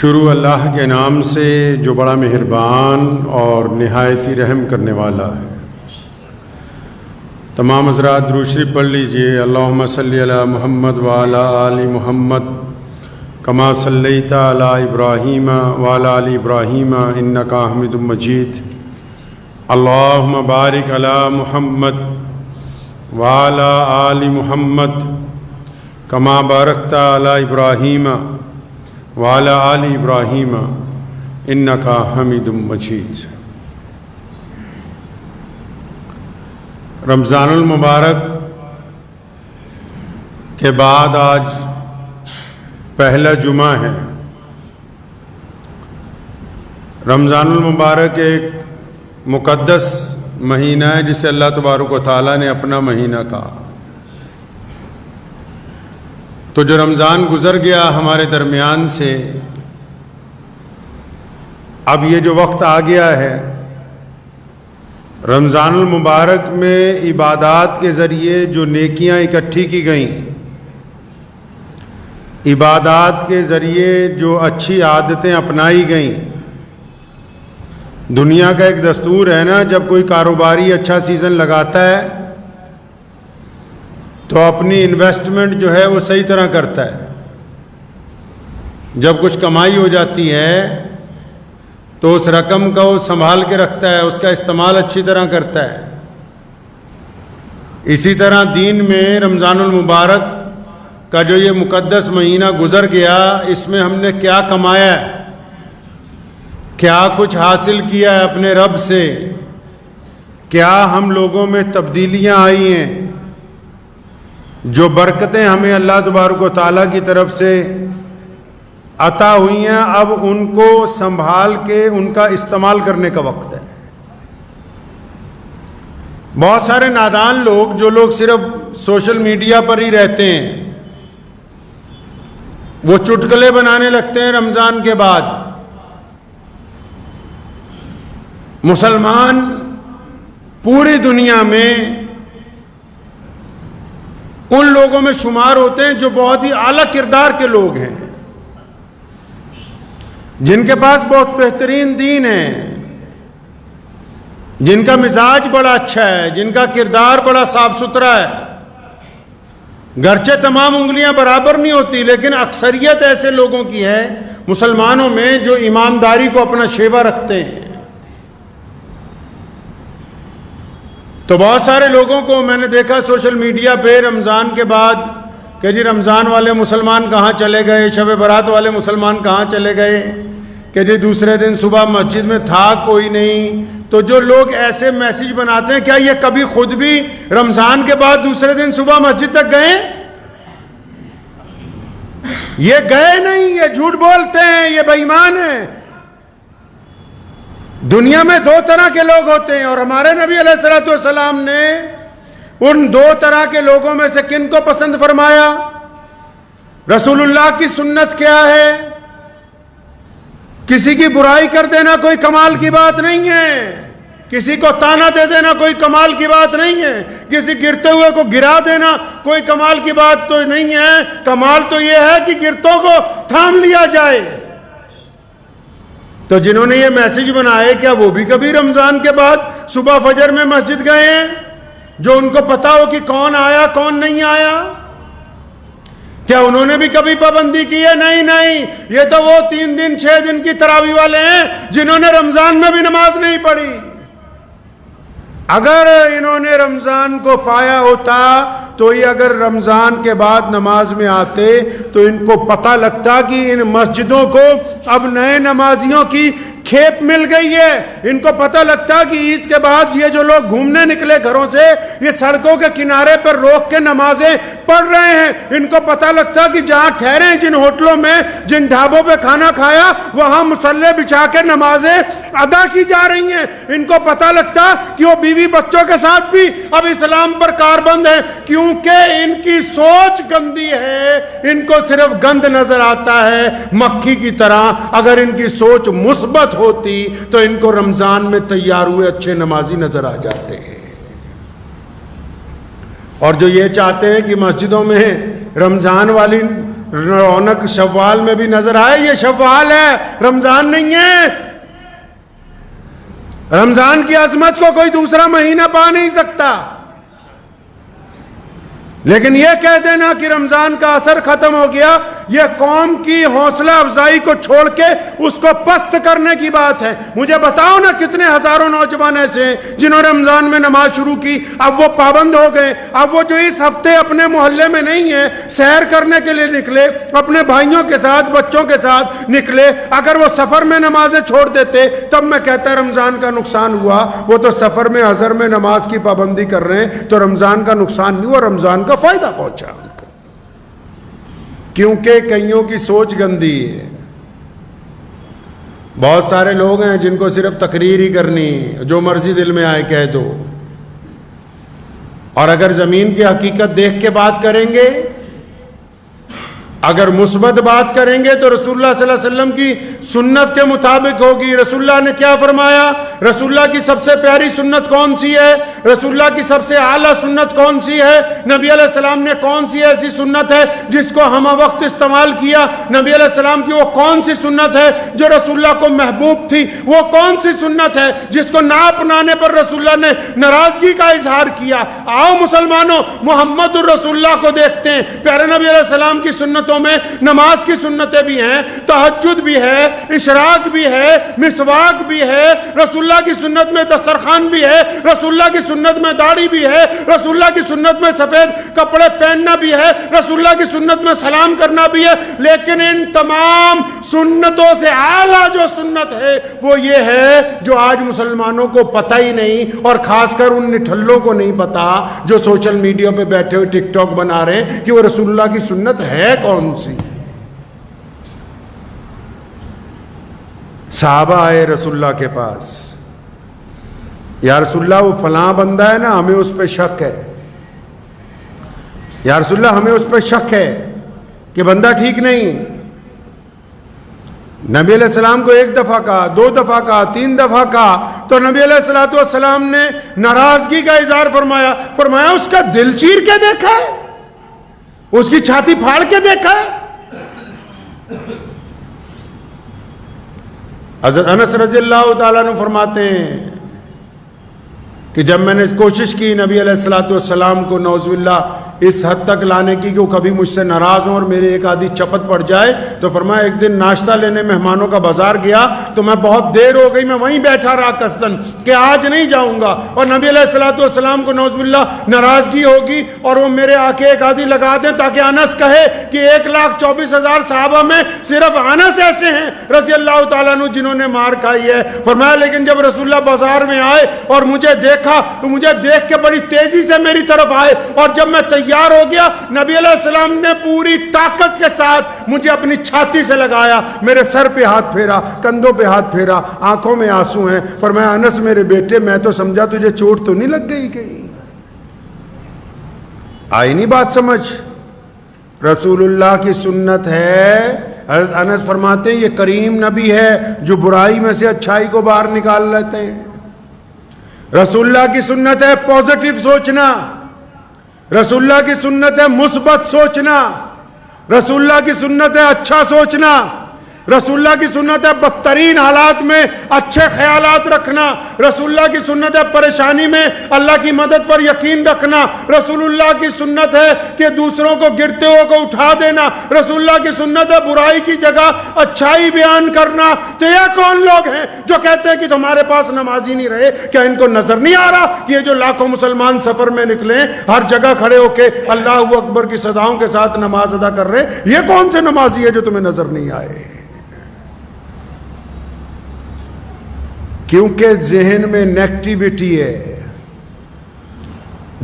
شروع اللہ کے نام سے جو بڑا مہربان اور نہایت ہی رحم کرنے والا ہے۔ تمام حضرات درود شریف پڑھ لیجئے۔ اللہم صلی علی محمد وعلی آل محمد کما صلیت علی ابراہیم وعلی آل ابراہیم انک حمید مجید۔ اللہم بارک علی محمد وعلی آل محمد کما بارکت علی ابراہیم وعلی آل ابراہیم انک حمید مجید۔ رمضان المبارک کے بعد آج پہلا جمعہ ہے۔ رمضان المبارک ایک مقدس مہینہ ہے جسے اللہ تبارک و تعالیٰ نے اپنا مہینہ کہا۔ تو جو رمضان گزر گیا ہمارے درمیان سے، اب یہ جو وقت آ گیا ہے رمضان المبارک میں عبادات کے ذریعے جو نیکیاں اکٹھی کی گئیں، عبادات کے ذریعے جو اچھی عادتیں اپنائی گئیں۔ دنیا کا ایک دستور ہے نا، جب کوئی کاروباری اچھا سیزن لگاتا ہے تو اپنی انویسٹمنٹ جو ہے وہ صحیح طرح کرتا ہے۔ جب کچھ کمائی ہو جاتی ہے تو اس رقم کا وہ سنبھال کے رکھتا ہے، اس کا استعمال اچھی طرح کرتا ہے۔ اسی طرح دین میں رمضان المبارک کا جو یہ مقدس مہینہ گزر گیا، اس میں ہم نے کیا کمایا ہے، کیا کچھ حاصل کیا ہے اپنے رب سے، کیا ہم لوگوں میں تبدیلیاں آئی ہیں، جو برکتیں ہمیں اللہ تبارک و تعالیٰ کی طرف سے عطا ہوئی ہیں، اب ان کو سنبھال کے ان کا استعمال کرنے کا وقت ہے۔ بہت سارے نادان لوگ، جو لوگ صرف سوشل میڈیا پر ہی رہتے ہیں، وہ چٹکلے بنانے لگتے ہیں رمضان کے بعد۔ مسلمان پوری دنیا میں ان لوگوں میں شمار ہوتے ہیں جو بہت ہی اعلیٰ کردار کے لوگ ہیں، جن کے پاس بہت بہترین دین ہے، جن کا مزاج بڑا اچھا ہے، جن کا کردار بڑا صاف ستھرا ہے۔ گرچہ تمام انگلیاں برابر نہیں ہوتی، لیکن اکثریت ایسے لوگوں کی ہے مسلمانوں میں جو ایمانداری کو اپنا شیوا رکھتے ہیں۔ تو بہت سارے لوگوں کو میں نے دیکھا سوشل میڈیا پہ رمضان کے بعد کہ جی رمضان والے مسلمان کہاں چلے گئے، شب برات والے مسلمان کہاں چلے گئے، کہ جی دوسرے دن صبح مسجد میں تھا کوئی نہیں۔ تو جو لوگ ایسے میسیج بناتے ہیں، کیا یہ کبھی خود بھی رمضان کے بعد دوسرے دن صبح مسجد تک گئے؟ یہ گئے نہیں، یہ جھوٹ بولتے ہیں، یہ بے ایمان ہیں۔ دنیا میں دو طرح کے لوگ ہوتے ہیں، اور ہمارے نبی علیہ الصلوۃ والسلام نے ان دو طرح کے لوگوں میں سے کن کو پسند فرمایا؟ رسول اللہ کی سنت کیا ہے؟ کسی کی برائی کر دینا کوئی کمال کی بات نہیں ہے، کسی کو تانا دے دینا کوئی کمال کی بات نہیں ہے، کسی گرتے ہوئے کو گرا دینا کوئی کمال کی بات تو نہیں ہے۔ کمال تو یہ ہے کہ گرتوں کو تھام لیا جائے۔ تو جنہوں نے یہ میسیج بنائے، کیا وہ بھی کبھی رمضان کے بعد صبح فجر میں مسجد گئے ہیں، جو ان کو پتا ہو کہ کون آیا کون نہیں آیا؟ کیا انہوں نے بھی کبھی پابندی کی ہے؟ نہیں، یہ تو وہ 3 دن 6 دن کی تراویح والے ہیں جنہوں نے رمضان میں بھی نماز نہیں پڑھی۔ اگر انہوں نے رمضان کو پایا ہوتا تو یہ اگر رمضان کے بعد نماز میں آتے تو ان کو پتہ لگتا کہ ان مسجدوں کو اب نئے نمازیوں کی کھیپ مل گئی ہے۔ ان کو پتہ لگتا کہ عید کے بعد یہ جو لوگ گھومنے نکلے گھروں سے، یہ سڑکوں کے کنارے پر روک کے نمازیں پڑھ رہے ہیں۔ ان کو پتہ لگتا کہ جہاں ٹھہرے ہیں، جن ہوٹلوں میں، جن ڈھابوں پہ کھانا کھایا، وہاں مصلے بچھا کے نمازیں ادا کی جا رہی ہیں۔ ان کو پتہ لگتا کہ وہ بیوی بچوں کے ساتھ بھی اب اسلام پر کاربند ہے، کیونکہ ان کی سوچ گندی ہے، ان کو صرف گند نظر آتا ہے مکھی کی طرح۔ اگر ان کی سوچ مثبت ہوتی تو ان کو رمضان میں تیار ہوئے اچھے نمازی نظر آ جاتے ہیں۔ اور جو یہ چاہتے ہیں کہ مسجدوں میں رمضان والی رونق شوال میں بھی نظر آئے. یہ شوال ہے، رمضان نہیں ہے. رمضان کی عظمت کو کوئی دوسرا مہینہ پا نہیں سکتا. لیکن یہ کہہ دینا کہ رمضان کا اثر ختم ہو گیا، یہ قوم کی حوصلہ افزائی کو چھوڑ کے اس کو پست کرنے کی بات ہے. مجھے بتاؤ نا کتنے ہزاروں نوجوان ایسے ہیں جنہوں نے رمضان میں نماز شروع کی، اب وہ پابند ہو گئے. اب وہ جو اس ہفتے اپنے محلے میں نہیں ہیں، سیر کرنے کے لیے نکلے، اپنے بھائیوں کے ساتھ بچوں کے ساتھ نکلے، اگر وہ سفر میں نمازیں چھوڑ دیتے تب میں کہتا رمضان کا نقصان ہوا. وہ تو سفر میں حضر میں نماز کی پابندی کر رہے ہیں، تو رمضان کا نقصان نہیں ہوا، رمضان کا فائدہ پہنچا ان کو. کیونکہ کئیوں کی سوچ گندی ہے. بہت سارے لوگ ہیں جن کو صرف تقریر ہی کرنی، جو مرضی دل میں آئے کہہ دو. اور اگر زمین کی حقیقت دیکھ کے بات کریں گے، اگر مثبت بات کریں گے تو رسول اللہ صلی اللہ علیہ وسلم کی سنت کے مطابق ہوگی. رسول اللہ نے کیا فرمایا؟ رسول اللہ کی سب سے پیاری سنت کون سی ہے؟ رسول اللہ کی سب سے اعلیٰ سنت کون سی ہے؟ نبی علیہ السلام نے کون سی ایسی سنت ہے جس کو ہم وقت استعمال کیا؟ نبی علیہ السلام کی وہ کون سی سنت ہے جو رسول اللہ کو محبوب تھی؟ وہ کون سی سنت ہے جس کو نہ اپنانے پر رسول اللہ نے ناراضگی کا اظہار کیا؟ آؤ مسلمانوں، محمد الرسول اللہ کو دیکھتے ہیں. پیارے نبی علیہ السلام کی سنتوں میں نماز کی سنتیں بھی ہیں، تہجد بھی ہے، اشراق بھی ہے، مسواک بھی ہے. رسول اللہ کی سنت میں دسترخوان بھی ہے، رسول اللہ کی سنت میں داڑھی بھی ہے، رسول اللہ کی سنت میں سفید کپڑے پہننا بھی ہے، رسول اللہ کی سنت میں سلام کرنا بھی ہے. لیکن ان تمام سنتوں سے اعلیٰ جو سنت ہے وہ یہ ہے جو آج مسلمانوں کو پتہ ہی نہیں، اور خاص کر ان نٹھلوں کو نہیں پتا جو سوشل میڈیا پہ بیٹھے ہوئے ٹک ٹاک بنا رہے ہیں کہ وہ رسول اللہ کی سنت ہے کون سی. صحابہ آئے رسول اللہ کے پاس، یا رسول اللہ وہ فلاں بندہ ہے نا، ہمیں اس پہ شک ہے. یا رسول اللہ ہمیں اس پہ شک ہے کہ بندہ ٹھیک نہیں. نبی علیہ السلام کو 1 دفعہ کہا، 2 دفعہ کہا، 3 دفعہ کہا، تو نبی علیہ السلام نے ناراضگی کا اظہار فرمایا اس کا دل چیر کے دیکھا ہے، اس کی چھاتی پھاڑ کے دیکھا ہے. حضرت انس رضی اللہ تعالیٰ عنہ فرماتے ہیں کہ جب میں نے کوشش کی نبی علیہ السلام کو نعوذ باللہ اس حد تک لانے کی کہ وہ کبھی مجھ سے ناراض ہوں اور میرے ایک آدھی چپت پڑ جائے، تو فرمایا ایک دن ناشتہ لینے مہمانوں کا بازار گیا تو میں بہت دیر ہو گئی، میں وہیں بیٹھا رہا قصدن کہ آج نہیں جاؤں گا. اور نبی علیہ السلام کو نعوذ باللہ ناراضگی ہوگی اور وہ میرے آکے ایک آدھی لگا دیں تاکہ انس کہے کہ 1,24,000 صحابہ میں صرف انس ایسے ہیں رضی اللہ تعالیٰ عنہ جنہوں نے مار کھائی ہے. فرمایا لیکن جب رسول اللہ بازار میں آئے اور مجھے دیکھا تو مجھے دیکھ کے بڑی تیزی سے میری طرف آئے، اور جب میں تیار ہو گیا نبی علیہ السلام نے پوری طاقت کے ساتھ مجھے اپنی چھاتی سے لگایا، میرے سر پہ ہاتھ پھیرا، کندھوں پہ ہاتھ پھیرا، آنکھوں میں آنسو ہیں. فرمایا انس میرے بیٹے میں تو سمجھا تجھے چوٹ تو نہیں لگ گئی کہیں؟ آئی نہیں بات سمجھ؟ رسول اللہ کی سنت ہے. حضرت انس فرماتے ہیں یہ کریم نبی ہے جو برائی میں سے اچھائی کو باہر نکال لیتے ہیں. رسول اللہ کی سنت ہے پازیٹیو سوچنا، رسول اللہ کی سنت ہے مثبت سوچنا، رسول اللہ کی سنت ہے اچھا سوچنا، رسول اللہ کی سنت ہے بدترین حالات میں اچھے خیالات رکھنا، رسول اللہ کی سنت ہے پریشانی میں اللہ کی مدد پر یقین رکھنا، رسول اللہ کی سنت ہے کہ دوسروں کو گرتے ہوئے کو اٹھا دینا، رسول اللہ کی سنت ہے برائی کی جگہ اچھائی بیان کرنا. تو یہ کون لوگ ہیں جو کہتے ہیں کہ تمہارے پاس نمازی نہیں رہے؟ کیا ان کو نظر نہیں آ رہا کہ یہ جو لاکھوں مسلمان سفر میں نکلے ہر جگہ کھڑے ہو کے اللہ اکبر کی صداؤں کے ساتھ نماز ادا کر رہے ہیں؟ یہ کون سے نمازی ہے جو تمہیں نظر نہیں آئے؟ کیونکہ ذہن میں نیگیٹیوٹی ہے،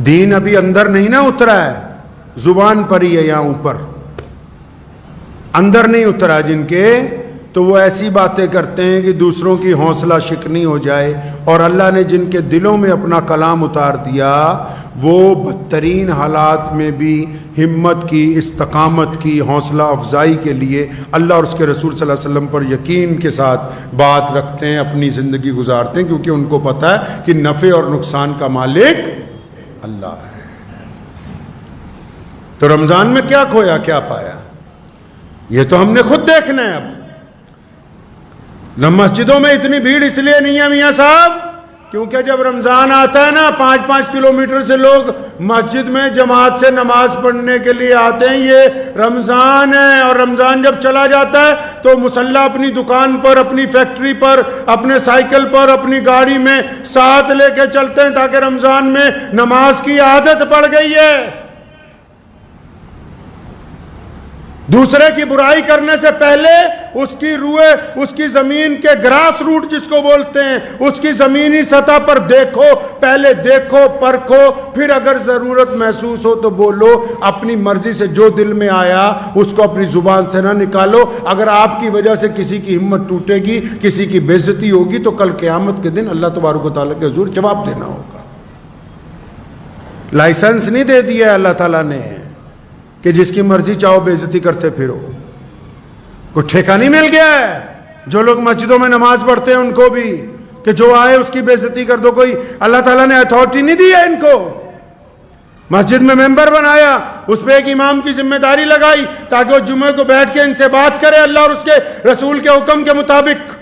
دین ابھی اندر نہیں نا اترا ہے، زبان پر ہی ہے، یہاں اوپر اندر نہیں اترا جن کے، تو وہ ایسی باتیں کرتے ہیں کہ دوسروں کی حوصلہ شکنی ہو جائے. اور اللہ نے جن کے دلوں میں اپنا کلام اتار دیا وہ بدترین حالات میں بھی ہمت کی، استقامت کی، حوصلہ افزائی کے لیے اللہ اور اس کے رسول صلی اللہ علیہ وسلم پر یقین کے ساتھ بات رکھتے ہیں، اپنی زندگی گزارتے ہیں، کیونکہ ان کو پتہ ہے کہ نفع اور نقصان کا مالک اللہ ہے. تو رمضان میں کیا کھویا کیا پایا؟ یہ تو ہم نے خود دیکھنا ہے. اب مسجدوں میں اتنی بھیڑ اس لیے نہیں ہے میاں صاحب کیونکہ جب رمضان آتا ہے نا 5-5 کلومیٹر سے لوگ مسجد میں جماعت سے نماز پڑھنے کے لیے آتے ہیں. یہ رمضان ہے اور رمضان جب چلا جاتا ہے تو مسلح اپنی دکان پر, اپنی فیکٹری پر, اپنے سائیکل پر, اپنی گاڑی میں ساتھ لے کے چلتے ہیں تاکہ رمضان میں نماز کی عادت پڑ گئی ہے. دوسرے کی برائی کرنے سے پہلے اس کی روئے, اس کی زمین کے گراس روٹ جس کو بولتے ہیں, اس کی زمینی سطح پر دیکھو, پہلے دیکھو, پرکھو, پھر اگر ضرورت محسوس ہو تو بولو. اپنی مرضی سے جو دل میں آیا اس کو اپنی زبان سے نہ نکالو. اگر آپ کی وجہ سے کسی کی ہمت ٹوٹے گی, کسی کی بے عزتی ہوگی تو کل قیامت کے دن اللہ تبارک و تعالیٰ کے حضور جواب دینا ہوگا. لائسنس نہیں دے دیا اللہ تعالیٰ نے کہ جس کی مرضی چاہو بے عزتی کرتے پھرو. کوئی ٹھیکہ نہیں مل گیا ہے جو لوگ مسجدوں میں نماز پڑھتے ہیں ان کو بھی کہ جو آئے اس کی بے عزتی کر دو. کوئی اللہ تعالیٰ نے اتھارٹی نہیں دی ہے ان کو. مسجد میں ممبر بنایا, اس پہ ایک امام کی ذمہ داری لگائی تاکہ وہ جمعے کو بیٹھ کے ان سے بات کرے اللہ اور اس کے رسول کے حکم کے مطابق.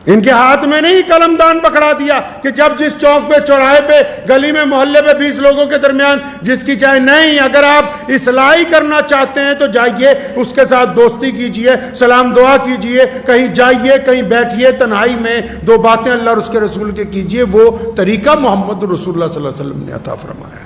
ان کے ہاتھ میں نہیں قلم دان پکڑا دیا کہ جب جس چوک پہ, چوراہے پہ, گلی میں, محلے پہ 20 لوگوں کے درمیان جس کی چاہے. نہیں, اگر آپ اصلاحی کرنا چاہتے ہیں تو جائیے اس کے ساتھ دوستی کیجئے, سلام دعا کیجئے, کہیں جائیے, کہیں بیٹھیے, تنہائی میں 2 باتیں اللہ اور اس کے رسول کے کیجئے. وہ طریقہ محمد رسول اللہ صلی اللہ علیہ وسلم نے عطا فرمایا ہے.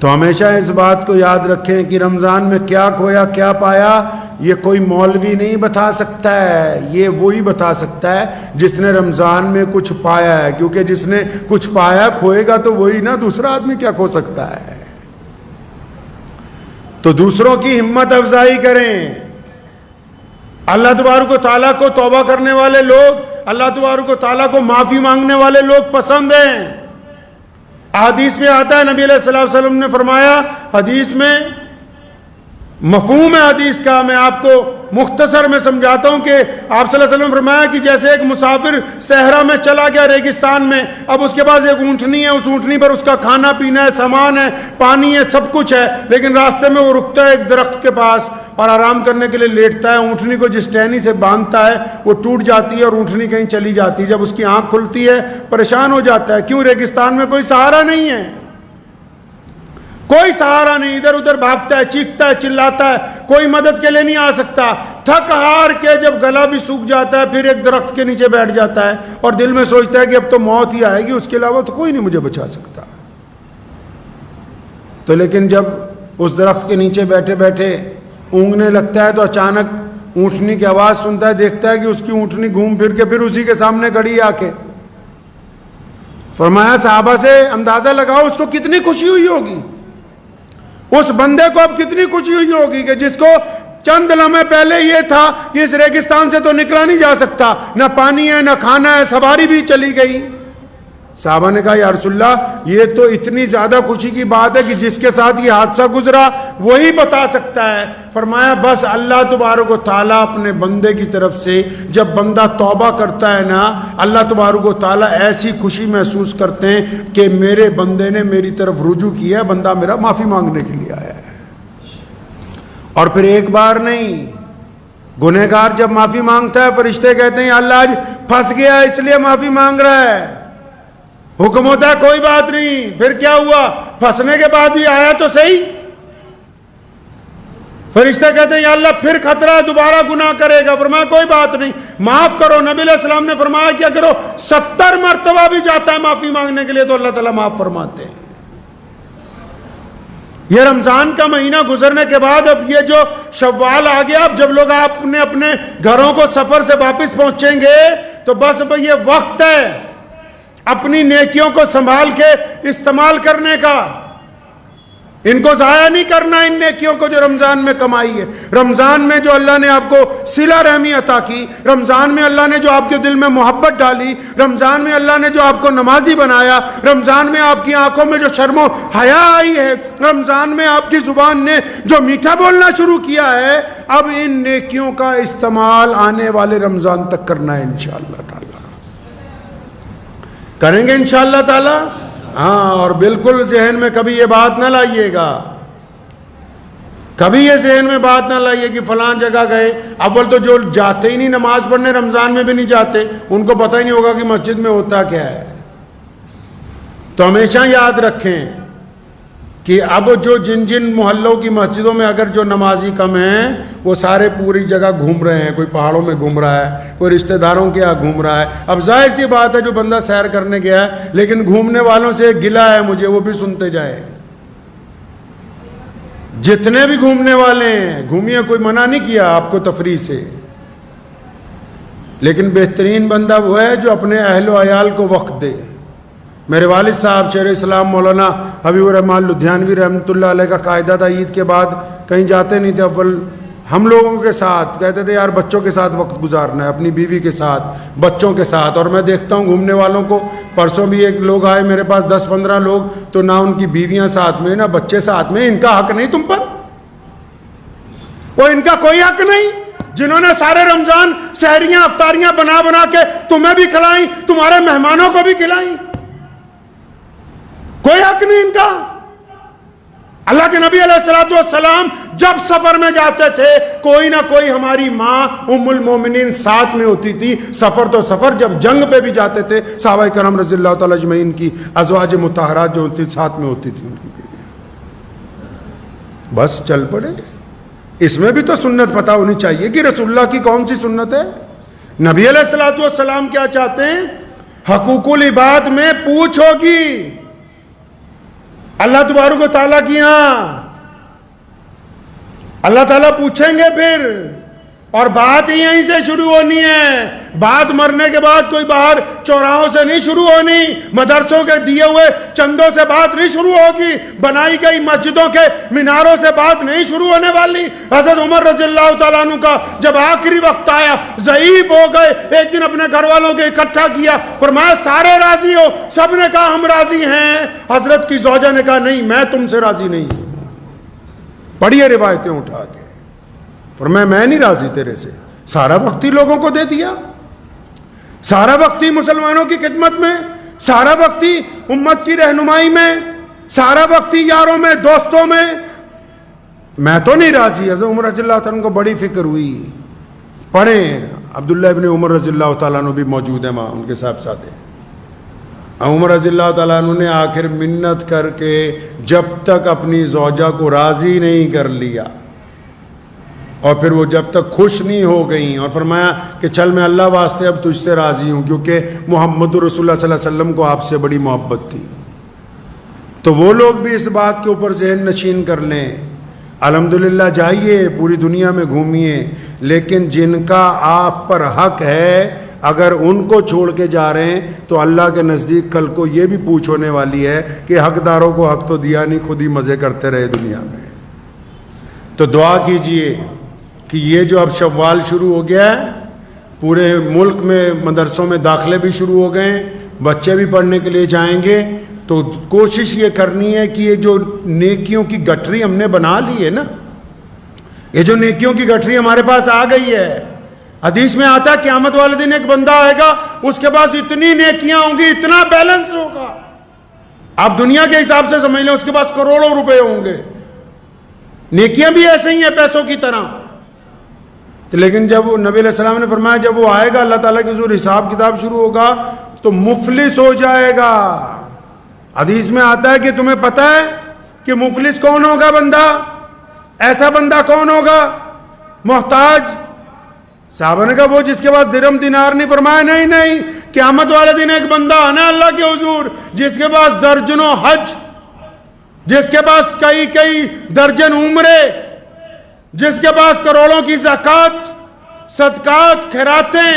تو ہمیشہ اس بات کو یاد رکھیں کہ رمضان میں کیا کھویا کیا پایا یہ کوئی مولوی نہیں بتا سکتا ہے. یہ وہی بتا سکتا ہے جس نے رمضان میں کچھ پایا ہے, کیونکہ جس نے کچھ پایا کھوئے گا تو وہی نا, دوسرا آدمی کیا کھو سکتا ہے. تو دوسروں کی ہمت افزائی کریں. اللہ تبارک و تعالیٰ کو توبہ کرنے والے لوگ, اللہ تبارک و تعالیٰ کو معافی مانگنے والے لوگ پسند ہیں. حدیث میں آتا ہے نبی علیہ الصلوۃ والسلام نے فرمایا, حدیث میں مفہوم ہے حدیث کا میں آپ کو مختصر میں سمجھاتا ہوں کہ آپ صلی اللہ علیہ وسلم نے فرمایا کہ جیسے ایک مسافر صحرا میں چلا گیا ریگستان میں, اب اس کے پاس ایک اونٹنی ہے, اس اونٹنی پر اس کا کھانا پینا ہے, سامان ہے, پانی ہے, سب کچھ ہے, لیکن راستے میں وہ رکتا ہے ایک درخت کے پاس اور آرام کرنے کے لیے لیٹتا ہے. اونٹنی کو جس ٹہنی سے باندھتا ہے وہ ٹوٹ جاتی ہے اور اونٹنی کہیں چلی جاتی ہے. جب اس کی آنکھ کھلتی ہے پریشان ہو جاتا ہے, کیوں؟ ریگستان میں کوئی سہارا نہیں ہے, کوئی سہارا نہیں, ادھر ادھر بھاگتا ہے, چیختا ہے, چلاتا ہے, کوئی مدد کے لیے نہیں آ سکتا. تھک ہار کے جب گلا بھی سوکھ جاتا ہے پھر ایک درخت کے نیچے بیٹھ جاتا ہے اور دل میں سوچتا ہے کہ اب تو موت ہی آئے گی, اس کے علاوہ تو کوئی نہیں مجھے بچا سکتا. تو لیکن جب اس درخت کے نیچے بیٹھے بیٹھے اونگنے لگتا ہے تو اچانک اونٹنی کی آواز سنتا ہے, دیکھتا ہے کہ اس کی اونٹنی گھوم پھر کے پھر اسی کے سامنے کھڑی آ کے. فرمایا صحابہ سے اندازہ لگاؤ اس کو کتنی خوشی ہوئی ہوگی, اس بندے کو اب کتنی خوشی ہوئی ہوگی کہ جس کو چند لمحے پہلے یہ تھا کہ اس ریگستان سے تو نکلا نہیں جا سکتا, نہ پانی ہے, نہ کھانا ہے, سواری بھی چلی گئی. صحابہ نے کہا یا رسول اللہ یہ تو اتنی زیادہ خوشی کی بات ہے کہ جس کے ساتھ یہ حادثہ گزرا وہی بتا سکتا ہے. فرمایا بس اللہ تبارک و تعالیٰ اپنے بندے کی طرف سے جب بندہ توبہ کرتا ہے نا, اللہ تبارک و تعالیٰ ایسی خوشی محسوس کرتے ہیں کہ میرے بندے نے میری طرف رجوع کیا ہے, بندہ میرا معافی مانگنے کے لیے آیا ہے. اور پھر ایک بار نہیں, گنہگار جب معافی مانگتا ہے فرشتے کہتے ہیں اللہ آج پھنس گیا اس لیے معافی مانگ رہا ہے. حکم ہوتا ہے کوئی بات نہیں, پھر کیا ہوا, پھنسنے کے بعد بھی آیا تو صحیح. فرشتے کہتے ہیں یا اللہ پھر خطرہ دوبارہ گناہ کرے گا. فرمایا کوئی بات نہیں, معاف کرو. نبی علیہ السلام نے فرمایا کہ اگر وہ 70 مرتبہ بھی جاتا ہے معافی مانگنے کے لیے تو اللہ تعالیٰ معاف فرماتے ہیں. یہ رمضان کا مہینہ گزرنے کے بعد اب یہ جو شوال آ گیا, اب جب لوگ اپنے اپنے گھروں کو سفر سے واپس پہنچیں گے تو بس اب یہ وقت ہے اپنی نیکیوں کو سنبھال کے استعمال کرنے کا. ان کو ضائع نہیں کرنا, ان نیکیوں کو جو رمضان میں کمائی ہے. رمضان میں جو اللہ نے آپ کو صلہ رحمی عطا کی, رمضان میں اللہ نے جو آپ کے دل میں محبت ڈالی, رمضان میں اللہ نے جو آپ کو نمازی بنایا, رمضان میں آپ کی آنکھوں میں جو شرم و حیا آئی ہے, رمضان میں آپ کی زبان نے جو میٹھا بولنا شروع کیا ہے, اب ان نیکیوں کا استعمال آنے والے رمضان تک کرنا ہے انشاءاللہ تعالی. کریں گے انشاءاللہ تعالی. ہاں, اور بالکل ذہن میں کبھی یہ بات نہ لائیے گا کبھی یہ ذہن میں بات نہ لائیے کہ فلاں جگہ گئے. اول تو جو جاتے ہی نہیں نماز پڑھنے، رمضان میں بھی نہیں جاتے، ان کو پتہ ہی نہیں ہوگا کہ مسجد میں ہوتا کیا ہے. تو ہمیشہ یاد رکھیں کہ اب جو جن محلوں کی مسجدوں میں اگر جو نمازی کم ہیں وہ سارے پوری جگہ گھوم رہے ہیں، کوئی پہاڑوں میں گھوم رہا ہے، کوئی رشتہ داروں کے یہاں گھوم رہا ہے. اب ظاہر سی بات ہے جو بندہ سیر کرنے گیا ہے لیکن گھومنے والوں سے گلہ ہے مجھے، وہ بھی سنتے جائے. جتنے بھی گھومنے والے ہیں گھومیے، کوئی منع نہیں کیا آپ کو تفریح سے، لیکن بہترین بندہ وہ ہے جو اپنے اہل و عیال کو وقت دے. میرے والد صاحب شیخ اسلام مولانا حبیب الرحمان لدھیانوی رحمۃ اللہ علیہ کا قاعدہ تھا، عید کے بعد کہیں جاتے نہیں تھے، اول ہم لوگوں کے ساتھ کہتے تھے یار بچوں کے ساتھ وقت گزارنا ہے، اپنی بیوی کے ساتھ، بچوں کے ساتھ. اور میں دیکھتا ہوں گھومنے والوں کو، پرسوں بھی ایک لوگ آئے میرے پاس 10-15 لوگ، تو نہ ان کی بیویاں ساتھ میں نہ بچے ساتھ میں. ان کا حق نہیں تم پر، وہ ان کا کوئی حق نہیں جنہوں نے سارے رمضان سحریاں افطاریاں بنا بنا کے تمہیں بھی کھلائیں، تمہارے مہمانوں کو بھی کھلائیں. کوئی حق نہیں ان کا. اللہ کے نبی علیہ الصلوۃ والسلام جب سفر میں جاتے تھے کوئی نہ کوئی ہماری ماں ام المومنین ساتھ میں ہوتی تھی. سفر تو سفر، جب جنگ پہ بھی جاتے تھے صحابہ کرام رضی اللہ تعالی اجمعین کی ازواج مطہرات جو ہوتی ساتھ میں ہوتی تھی ان کی بیویاں. بس چل پڑے. اس میں بھی تو سنت پتہ ہونی چاہیے کہ رسول اللہ کی کون سی سنت ہے. نبی علیہ الصلوۃ والسلام کیا چاہتے ہیں؟ حقوق العباد میں پوچھ ہوگی اللہ تبارک و تعالیٰ کی. ہاں اللہ تعالیٰ پوچھیں گے پھر، اور بات یہیں سے شروع ہونی ہے. بات مرنے کے بعد کوئی باہر چوراہوں سے نہیں شروع ہونی، مدرسوں کے دیے ہوئے چندوں سے بات نہیں شروع ہوگی، بنائی گئی مسجدوں کے میناروں سے بات نہیں شروع ہونے والی. حضرت عمر رضی اللہ تعالیٰ عنہ کا جب آخری وقت آیا، ضعیف ہو گئے، ایک دن اپنے گھر والوں کو اکٹھا کیا، فرمایا سارے راضی ہو؟ سب نے کہا ہم راضی ہیں. حضرت کی زوجہ نے کہا نہیں، میں تم سے راضی نہیں ہوں. پڑھیے روایتیں اٹھا کے. فرمایا میں نہیں راضی تیرے سے. سارا وقت ہی لوگوں کو دے دیا، سارا وقت ہی مسلمانوں کی خدمت میں، سارا وقت ہی امت کی رہنمائی میں، سارا وقت ہی یاروں میں دوستوں میں تو نہیں راضی. حضرت عمر رضی اللہ تعالیٰ عنہ کو بڑی فکر ہوئی. پڑھیں عبداللہ ابن عمر رضی اللہ تعالیٰ عنہ بھی موجود ہیں وہاں، ان کے صاحبزادے. عمر رضی اللہ تعالیٰ عنہ نے آخر منت کر کے جب تک اپنی زوجہ کو راضی نہیں کر لیا، اور پھر وہ جب تک خوش نہیں ہو گئیں، اور فرمایا کہ چل میں اللہ واسطے اب تجھ سے راضی ہوں، کیونکہ محمد رسول اللہ صلی اللہ علیہ وسلم کو آپ سے بڑی محبت تھی. تو وہ لوگ بھی اس بات کے اوپر ذہن نشین کر لیں. الحمدللہ جائیے پوری دنیا میں گھومیے، لیکن جن کا آپ پر حق ہے اگر ان کو چھوڑ کے جا رہے ہیں تو اللہ کے نزدیک کل کو یہ بھی پوچھ ہونے والی ہے کہ حقداروں کو حق تو دیا نہیں، خود ہی مزے کرتے رہے دنیا میں. تو دعا کیجئے کہ یہ جو اب شوال شروع ہو گیا ہے، پورے ملک میں مدرسوں میں داخلے بھی شروع ہو گئے ہیں، بچے بھی پڑھنے کے لیے جائیں گے، تو کوشش یہ کرنی ہے کہ یہ جو نیکیوں کی گٹھری ہم نے بنا لی ہے نا، یہ جو نیکیوں کی گٹھری ہمارے پاس آ گئی ہے. حدیث میں آتا ہے قیامت والے دن ایک بندہ آئے گا، اس کے پاس اتنی نیکیاں ہوں گی، اتنا بیلنس ہوگا، آپ دنیا کے حساب سے سمجھ لیں اس کے پاس کروڑوں روپے ہوں گے. نیکیاں بھی ایسے ہی ہیں پیسوں کی طرح. لیکن جب وہ نبی علیہ السلام نے فرمایا جب وہ آئے گا اللہ تعالیٰ کی حضور حساب کتاب شروع ہوگا تو مفلس ہو جائے گا. حدیث میں آتا ہے کہ تمہیں پتہ ہے کہ مفلس کون ہوگا بندہ؟ ایسا بندہ کون ہوگا؟ محتاج. صحابہ نے کہا وہ جس کے پاس درہم دینار نہیں. فرمایا نہیں، قیامت والے دن ایک بندہ آنا اللہ کے حضور جس کے پاس درجنوں حج، جس کے پاس کئی درجن عمرے، جس کے پاس کروڑوں کی زکوٰۃ، صدقات، خیراتیں،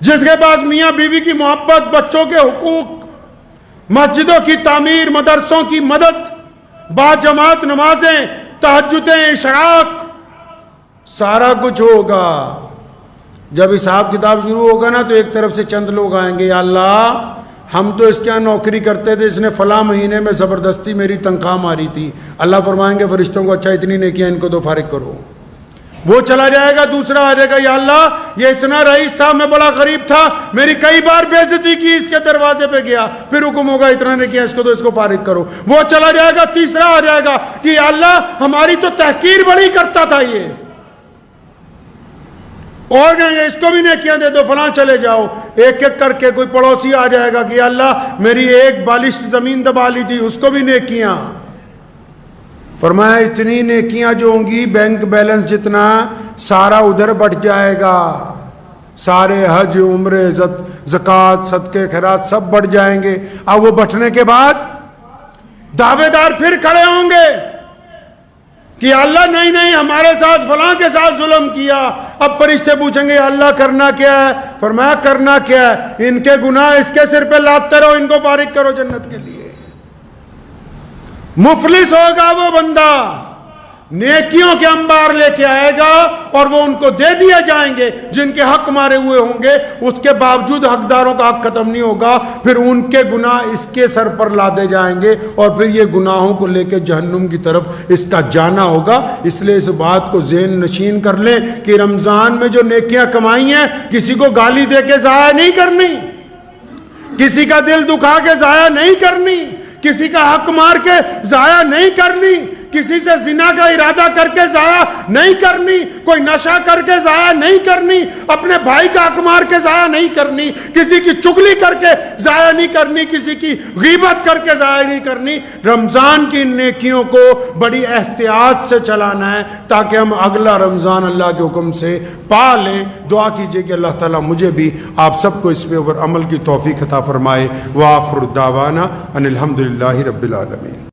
جس کے پاس میاں بیوی کی محبت، بچوں کے حقوق، مسجدوں کی تعمیر، مدرسوں کی مدد، با جماعت نمازیں، تہجدیں، اشراق، سارا کچھ ہوگا. جب حساب کتاب شروع ہوگا نا تو ایک طرف سے چند لوگ آئیں گے، یا اللہ ہم تو اس کے یہاں نوکری کرتے تھے، اس نے فلاں مہینے میں زبردستی میری تنخواہ ماری تھی. اللہ فرمائیں گے فرشتوں کو اچھا اتنی نیکیاں ان کو تو فارغ کرو. وہ چلا جائے گا، دوسرا آ جائے گا، یا اللہ یہ اتنا رئیس تھا، میں بڑا غریب تھا، میری کئی بار بے عزتی کی، اس کے دروازے پہ گیا، پھر حکم ہوگا اتنا نے کیا، اس کو تو اس کو فارغ کرو، وہ چلا جائے گا، تیسرا آ جائے گا کہ یا اللہ ہماری تو تحقیر بڑی کرتا تھا یہ، اور کہیں گے اس کو بھی نیکیاں دے دو، فلاں چلے جاؤ، ایک ایک کر کے کوئی پڑوسی آ جائے گا کہ یا اللہ میری ایک بالشت زمین دبا لی تھی، اس کو بھی نیکیاں۔ فرمایا اتنی نیکیاں جو ہوں گی بینک بیلنس جتنا سارا ادھر بڑھ جائے گا، سارے حج عمرے زکوٰۃ صدقے خیرات سب بڑھ جائیں گے۔ اب وہ بٹھنے کے بعد دعوے دار پھر کھڑے ہوں گے کہ اللہ نہیں نہیں ہمارے ساتھ فلاں کے ساتھ ظلم کیا۔ اب فرشتے پوچھیں گے اللہ کرنا کیا ہے؟ فرمایا کرنا کیا ہے، ان کے گناہ اس کے سر پہ لادتے رہو، ان کو فارغ کرو جنت کے لیے۔ مفلس ہوگا وہ بندہ، نیکیوں کے انبار لے کے آئے گا اور وہ ان کو دے دیے جائیں گے جن کے حق مارے ہوئے ہوں گے، اس کے باوجود حقداروں کا حق ختم نہیں ہوگا، پھر ان کے گناہ اس کے سر پر لادے جائیں گے اور پھر یہ گناہوں کو لے کے جہنم کی طرف اس کا جانا ہوگا۔ اس لیے اس بات کو ذہن نشین کر لیں کہ رمضان میں جو نیکیاں کمائی ہیں کسی کو گالی دے کے ضائع نہیں کرنی، کسی کا دل دکھا کے ضائع نہیں کرنی، کسی کا حق مار کے ضائع نہیں کرنی، کسی سے زنا کا ارادہ کر کے ضائع نہیں کرنی، کوئی نشہ کر کے ضائع نہیں کرنی، اپنے بھائی کا حق مار کے ضائع نہیں کرنی، کسی کی چغلی کر کے ضائع نہیں کرنی، کسی کی غیبت کر کے ضائع نہیں کرنی۔ رمضان کی نیکیوں کو بڑی احتیاط سے چلانا ہے تاکہ ہم اگلا رمضان اللہ کے حکم سے پا لیں۔ دعا کیجئے کہ اللہ تعالیٰ مجھے بھی آپ سب کو اس پہ عمل کی توفیق عطا فرمائے۔ وآخر دعوانا ان الحمدللہ رب العالمین۔